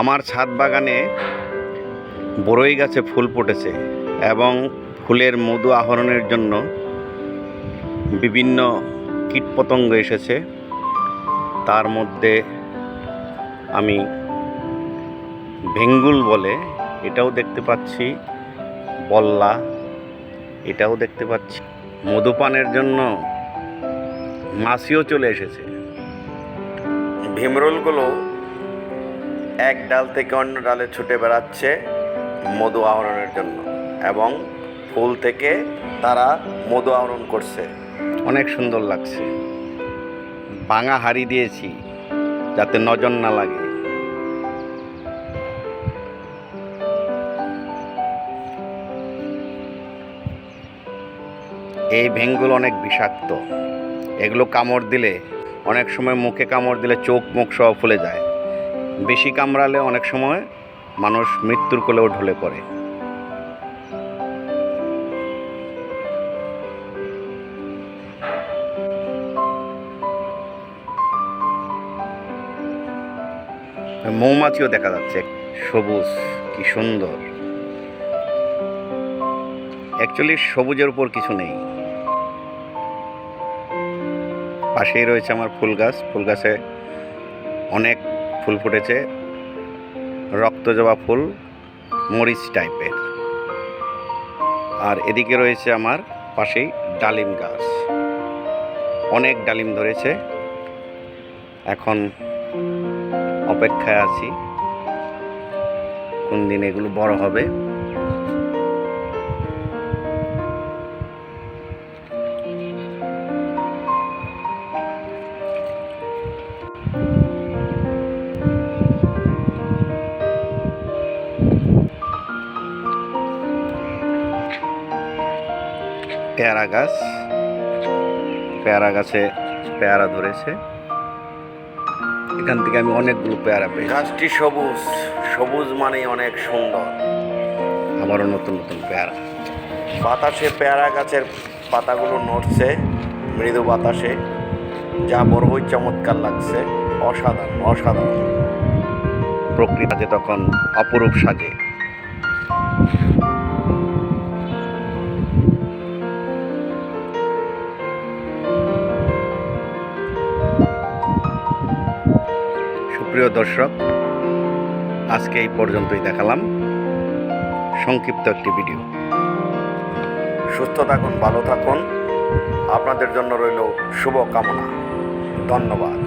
আমার ছাদ বাগানে বড়ই গাছে ফুল ফুটেছে এবং ফুলের মধু আহরণের জন্য বিভিন্ন কীটপতঙ্গ এসেছে। তার মধ্যে আমি ভেঙ্গুল বলে এটাও দেখতে পাচ্ছি, বল্লা এটাও দেখতে পাচ্ছি। মধুপানের জন্য মাছিও চলে এসেছে। ভীমরুলগুলো এক ডাল থেকে অন্য ডালে ছুটে বেড়াচ্ছে মধু আহরণের জন্য এবং ফুল থেকে তারা মধু আহরণ করছে। অনেক সুন্দর লাগছে। ভাঙা হাড়ি দিয়েছি যাতে নজর না লাগে। এই ভেঙ্গুল অনেক বিষাক্ত। এগুলো কামড় দিলে অনেক সময় মুখে কামড় দিলে চোখ মুখ সহ ফুলে যায়। বেশি কামড়ালে অনেক সময় মানুষ মৃত্যুর কোলেও ঢলে পড়ে। মৌমাছিও দেখা যাচ্ছে, সবুজ, কি সুন্দর। অ্যাকচুয়ালি সবুজের উপর কিছু নেই। পাশেই রয়েছে আমার ফুল গাছ। ফুল গাছে অনেক ফুল ফুটেছে, রক্তজবা ফুল, মরিচ টাইপের। আর এদিকে রয়েছে আমার পাশেই ডালিম গাছ। অনেক ডালিম ধরেছে। এখন অপেক্ষায় আছি কোন দিন এগুলো বড় হবে। পেয়ারা গাছ, পেয়ারা গাছে পেয়ারা ধরেছে। এখান থেকে আমি অনেকগুলো পেয়ারা পেয়েছি। গাছটি সবুজ, সবুজ মানেই অনেক সুন্দর। আবারও নতুন নতুন পেয়ারা। বাতাসে পেয়ারা গাছের পাতাগুলো নড়ছে মৃদু বাতাসে, যা বড়ই চমৎকার লাগছে। অসাধারণ অসাধারণ। প্রকৃতিতে তখন অপরূপ সাজে। প্রিয় দর্শক, আজকে এই পর্যন্তই দেখালাম সংক্ষিপ্ত একটি ভিডিও। সুস্থ থাকুন, ভালো থাকুন। আপনাদের জন্য রইল শুভ কামনা। ধন্যবাদ।